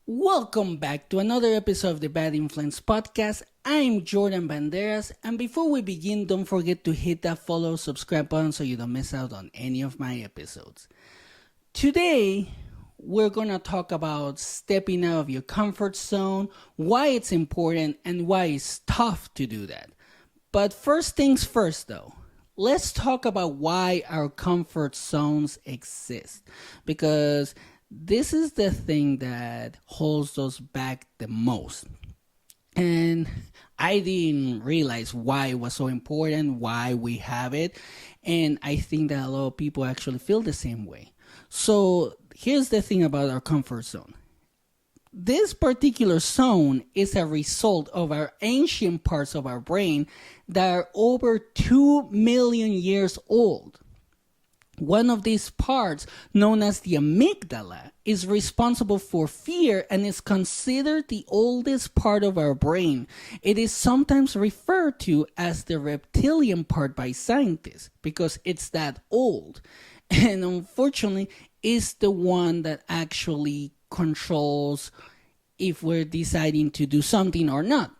Welcome back to another episode of the Bad Influence Podcast. I'm Jordan Banderas, and before we begin, don't forget to hit that follow, subscribe button so you don't miss out on any of my episodes. Today, we're gonna talk about stepping out of your comfort zone, why it's important, and why it's tough to do that. But first things first, though. Let's talk about why our comfort zones exist. Because this is the thing that holds us back the most. And I didn't realize why it was so important, why we have it. And I think that a lot of people actually feel the same way. So here's the thing about our comfort zone. This particular zone is a result of our ancient parts of our brain that are over 2 million years old. One of these parts, known as the amygdala, is responsible for fear and is considered the oldest part of our brain. It is sometimes referred to as the reptilian part by scientists because it's that old. And unfortunately, it's the one that actually controls if we're deciding to do something or not.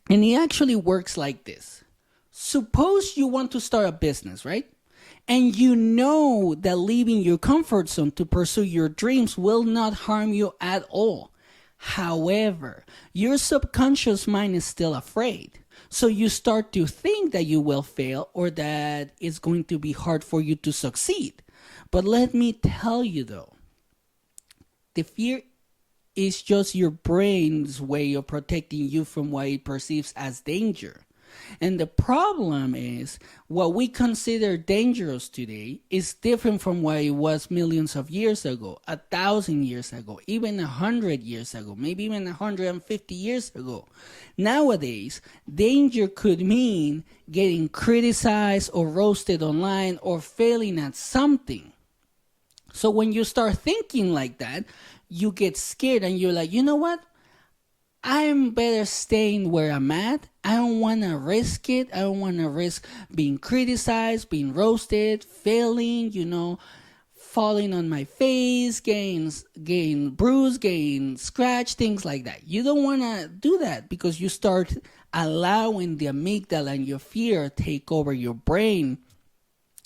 And it actually works like this. Suppose you want to start a business, right? And you know that leaving your comfort zone to pursue your dreams will not harm you at all. However, your subconscious mind is still afraid. So you start to think that you will fail or that it's going to be hard for you to succeed. But let me tell you though, the fear is just your brain's way of protecting you from what it perceives as danger. And the problem is, what we consider dangerous today is different from what it was millions of years ago, 1,000 years ago, even 100 years ago, maybe even 150 years ago. Nowadays, danger could mean getting criticized or roasted online or failing at something. So when you start thinking like that, you get scared and you're like, you know what? I'm better staying where I'm at. I don't want to risk it. I don't want to risk being criticized, being roasted, failing, falling on my face, getting bruised, getting scratched, things like that. You don't want to do that because you start allowing the amygdala and your fear take over your brain.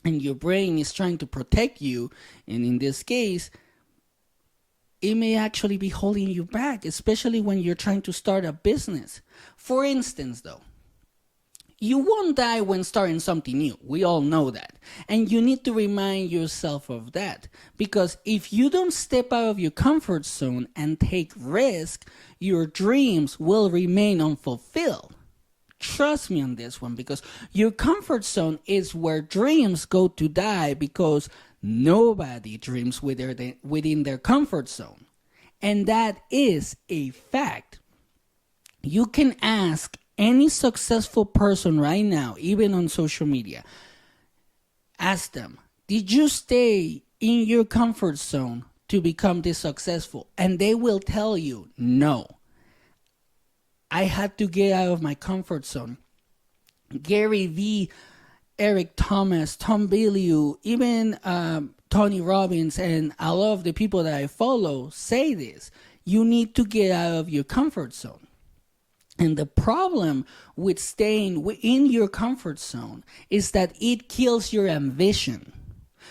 And your brain is trying to protect you. And in this case, it may actually be holding you back, especially when you're trying to start a business. For instance, though, you won't die when starting something new. We all know that. And you need to remind yourself of that. Because if you don't step out of your comfort zone and take risk, your dreams will remain unfulfilled. Trust me on this one, because your comfort zone is where dreams go to die because nobody dreams within their comfort zone. And that is a fact. You can ask any successful person right now, even on social media, ask them, did you stay in your comfort zone to become this successful? And they will tell you, no. I had to get out of my comfort zone. Gary Vee, Eric Thomas, Tom Bilyeu, even Tony Robbins, and a lot of the people that I follow say this. You need to get out of your comfort zone. And the problem with staying within your comfort zone is that it kills your ambition.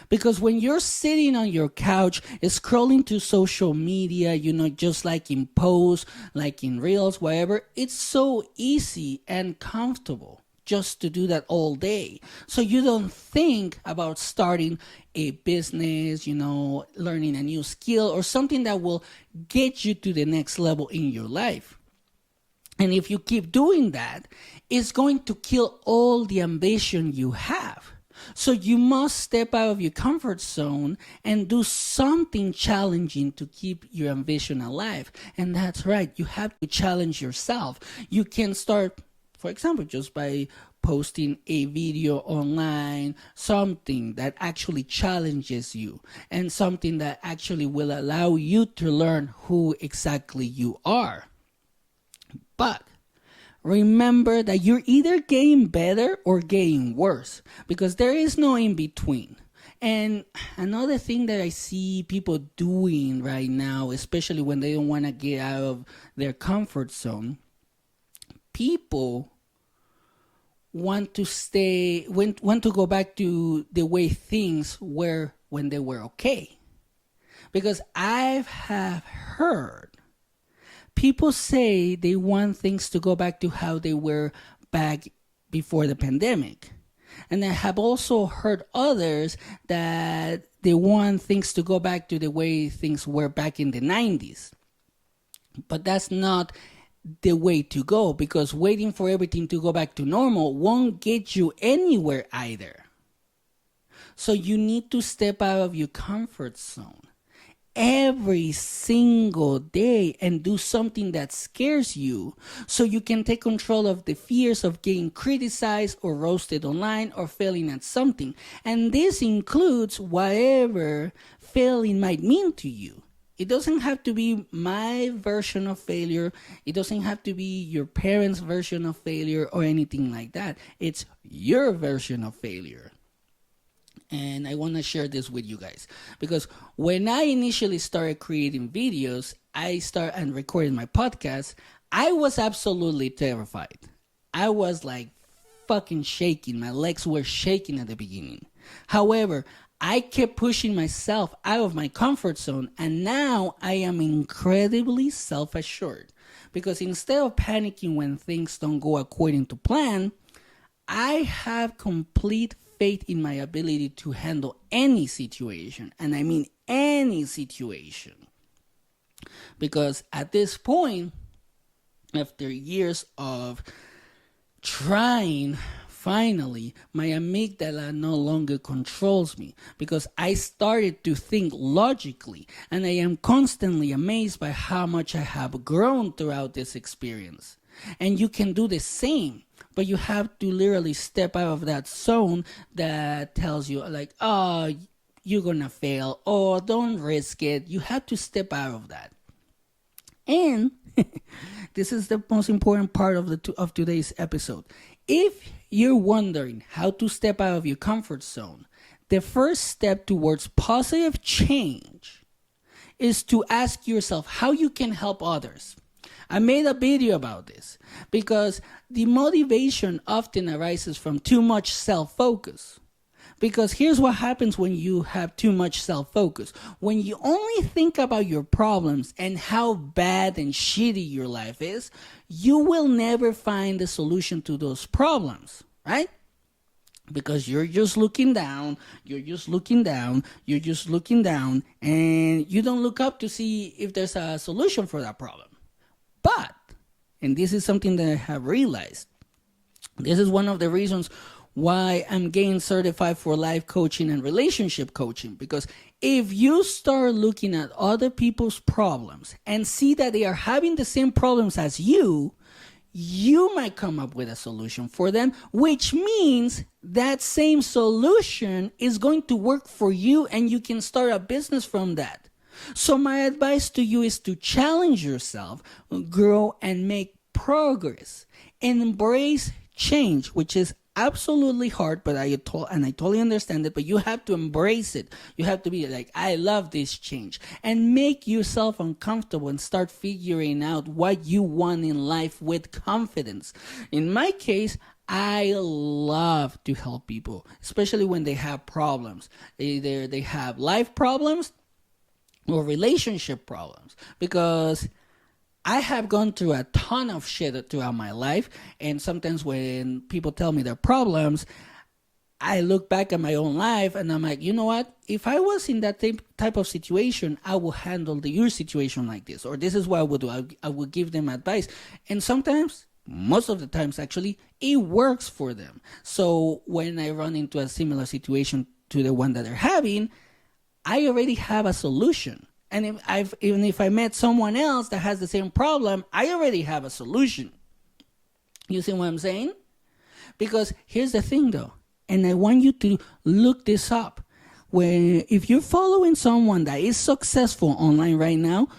Because when you're sitting on your couch, scrolling to social media, just like in posts, like in reels, whatever, it's so easy and comfortable just to do that all day. So you don't think about starting a business, learning a new skill or something that will get you to the next level in your life. And if you keep doing that, it's going to kill all the ambition you have. So you must step out of your comfort zone and do something challenging to keep your ambition alive. And that's right, you have to challenge yourself. You can start, for example, just by posting a video online, something that actually challenges you and something that actually will allow you to learn who exactly you are. But remember that you're either getting better or getting worse, because there is no in between. And another thing that I see people doing right now, especially when they don't want to get out of their comfort zone, people want to go back to the way things were when they were okay. Because I have heard people say they want things to go back to how they were back before the pandemic. And I have also heard others that they want things to go back to the way things were back in the 90s. But that's not the way to go, because waiting for everything to go back to normal won't get you anywhere either. So you need to step out of your comfort zone every single day and do something that scares you, so you can take control of the fears of getting criticized or roasted online or failing at something. And this includes whatever failing might mean to you. It doesn't have to be my version of failure. It doesn't have to be your parents' version of failure or anything like that. It's your version of failure. And I want to share this with you guys, because when I initially started creating videos, and recording my podcast, I was absolutely terrified. I was like fucking shaking. My legs were shaking at the beginning. However, I kept pushing myself out of my comfort zone, and now I am incredibly self-assured, because instead of panicking when things don't go according to plan, I have complete faith in my ability to handle any situation. And I mean any situation. Because at this point, after years of trying, finally, my amygdala no longer controls me, because I started to think logically, and I am constantly amazed by how much I have grown throughout this experience. And you can do the same, but you have to literally step out of that zone that tells you like, oh, you're gonna fail, or don't risk it. You have to step out of that. And this is the most important part of today's episode. If you're wondering how to step out of your comfort zone, the first step towards positive change is to ask yourself how you can help others. I made a video about this because the motivation often arises from too much self-focus. Because here's what happens when you have too much self-focus. When you only think about your problems and how bad and shitty your life is, you will never find the solution to those problems, right? Because you're just looking down, and you don't look up to see if there's a solution for that problem. But, and this is something that I have realized, this is one of the reasons why I'm getting certified for life coaching and relationship coaching. Because if you start looking at other people's problems and see that they are having the same problems as you might come up with a solution for them, which means that same solution is going to work for you and you can start a business from that. So my advice to you is to challenge yourself, grow, and make progress. And embrace change, which is absolutely hard, but I totally understand it, but you have to embrace it. You have to be like, I love this change. And make yourself uncomfortable and start figuring out what you want in life with confidence. In my case, I love to help people, especially when they have problems. Either they have life problems or relationship problems, because I have gone through a ton of shit throughout my life, and sometimes when people tell me their problems, I look back at my own life and I'm like, you know what? If I was in that type of situation, I would handle your situation like this, or this is what I would do. I would give them advice, and sometimes, most of the times actually, it works for them. So when I run into a similar situation to the one that they're having, I already have a solution. And even if I met someone else that has the same problem, I already have a solution. You see what I'm saying? Because here's the thing though, and I want you to look this up. If you're following someone that is successful online right now,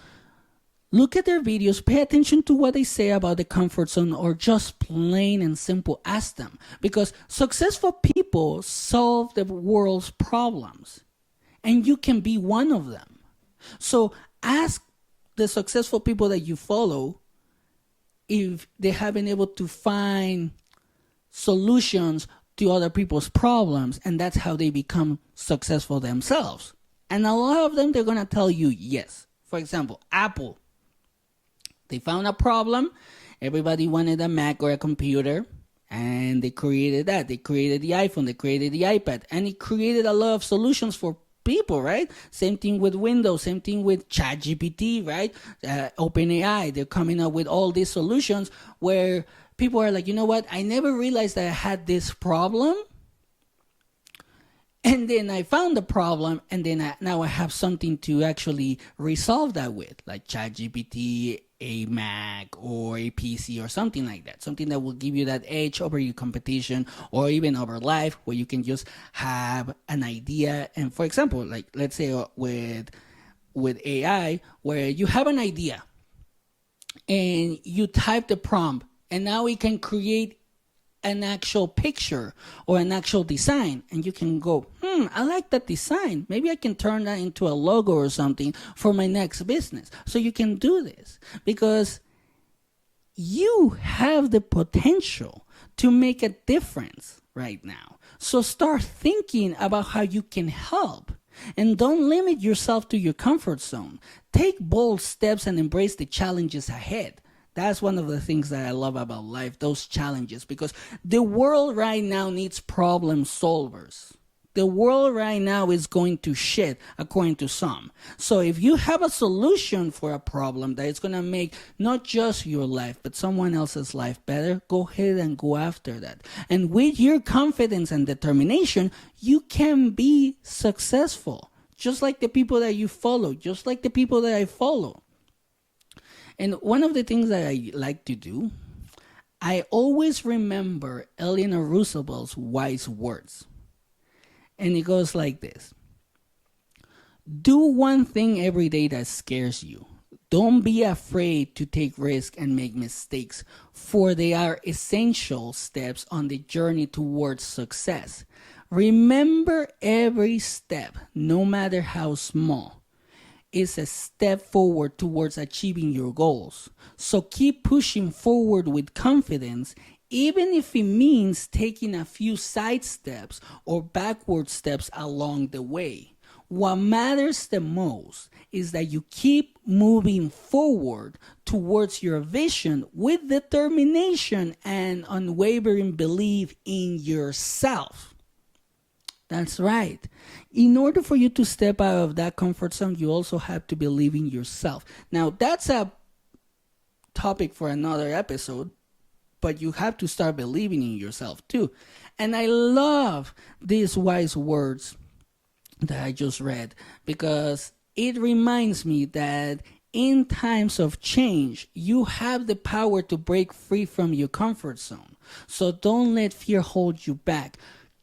Look at their videos, pay attention to what they say about the comfort zone, or just plain and simple ask them. Because successful people solve the world's problems, and you can be one of them. So ask the successful people that you follow if they have been able to find solutions to other people's problems, and that's how they become successful themselves. And a lot of them, they're going to tell you yes. For example, Apple. They found a problem. Everybody wanted a Mac or a computer, and they created that. They created the iPhone, they created the iPad, and it created a lot of solutions for people, right? Same thing with Windows, same thing with ChatGPT, right? OpenAI, they're coming up with all these solutions where people are like, you know what? I never realized that I had this problem. And then I found the problem, and then now I have something to actually resolve that with, like ChatGPT, a Mac, or a PC, or something like that. Something that will give you that edge over your competition, or even over life, where you can just have an idea. And for example, like let's say with AI, where you have an idea, and you type the prompt, and now it can create an actual picture or an actual design, and you can go, I like that design. Maybe I can turn that into a logo or something for my next business. So you can do this because you have the potential to make a difference right now. So start thinking about how you can help, and don't limit yourself to your comfort zone. Take bold steps and embrace the challenges ahead. That's one of the things that I love about life, those challenges, because the world right now needs problem solvers. The world right now is going to shit, according to some. So if you have a solution for a problem that is going to make not just your life, but someone else's life better, go ahead and go after that. And with your confidence and determination, you can be successful. Just like the people that you follow, just like the people that I follow. And one of the things that I like to do, I always remember Eleanor Roosevelt's wise words. And it goes like this. Do one thing every day that scares you. Don't be afraid to take risks and make mistakes, for they are essential steps on the journey towards success. Remember, every step, no matter how small, is a step forward towards achieving your goals. So keep pushing forward with confidence, even if it means taking a few side steps or backward steps along the way. What matters the most is that you keep moving forward towards your vision with determination and unwavering belief in yourself. That's right. In order for you to step out of that comfort zone, you also have to believe in yourself. Now, that's a topic for another episode, but you have to start believing in yourself too. And I love these wise words that I just read, because it reminds me that in times of change, you have the power to break free from your comfort zone. So don't let fear hold you back.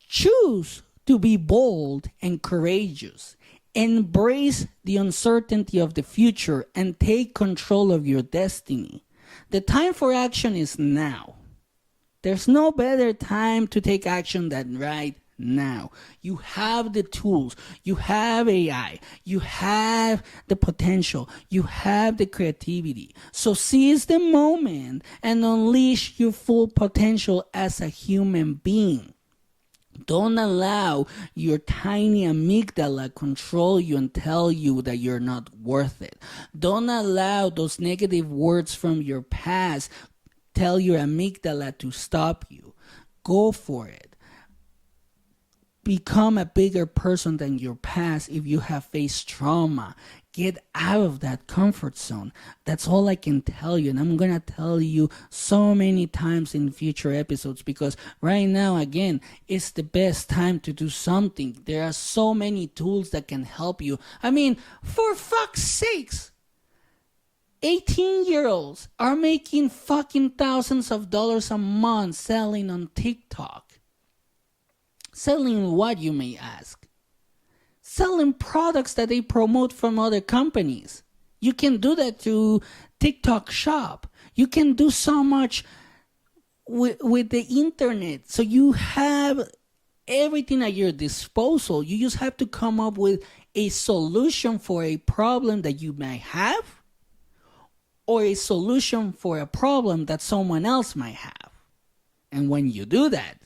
Choose to be bold and courageous. Embrace the uncertainty of the future and take control of your destiny. The time for action is now. There's no better time to take action than right now. You have the tools, you have AI, you have the potential, you have the creativity. So seize the moment and unleash your full potential as a human being. Don't allow your tiny amygdala control you and tell you that you're not worth it. Don't allow those negative words from your past tell your amygdala to stop you. Go for it. Become a bigger person than your past if you have faced trauma. Get out of that comfort zone. That's all I can tell you. And I'm going to tell you so many times in future episodes, because right now, again, it's the best time to do something. There are so many tools that can help you. I mean, for fuck's sakes, 18-year-olds are making fucking thousands of dollars a month selling on TikTok. Selling what, you may ask? Selling products that they promote from other companies. You can do that through TikTok Shop. You can do so much with the internet. So you have everything at your disposal. You just have to come up with a solution for a problem that you might have, or a solution for a problem that someone else might have. And when you do that,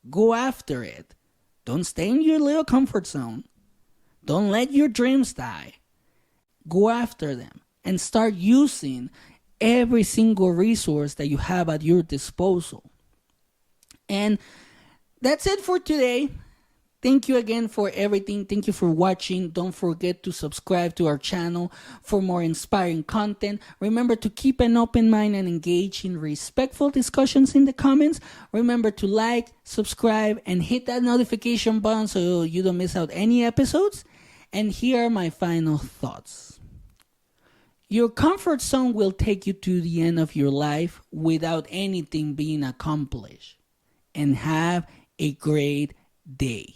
go after it. Don't stay in your little comfort zone. Don't let your dreams die. Go after them and start using every single resource that you have at your disposal. And that's it for today. Thank you again for everything. Thank you for watching. Don't forget to subscribe to our channel for more inspiring content. Remember to keep an open mind and engage in respectful discussions in the comments. Remember to like, subscribe, and hit that notification button so you don't miss out any episodes. And here are my final thoughts. Your comfort zone will take you to the end of your life without anything being accomplished. And have a great day.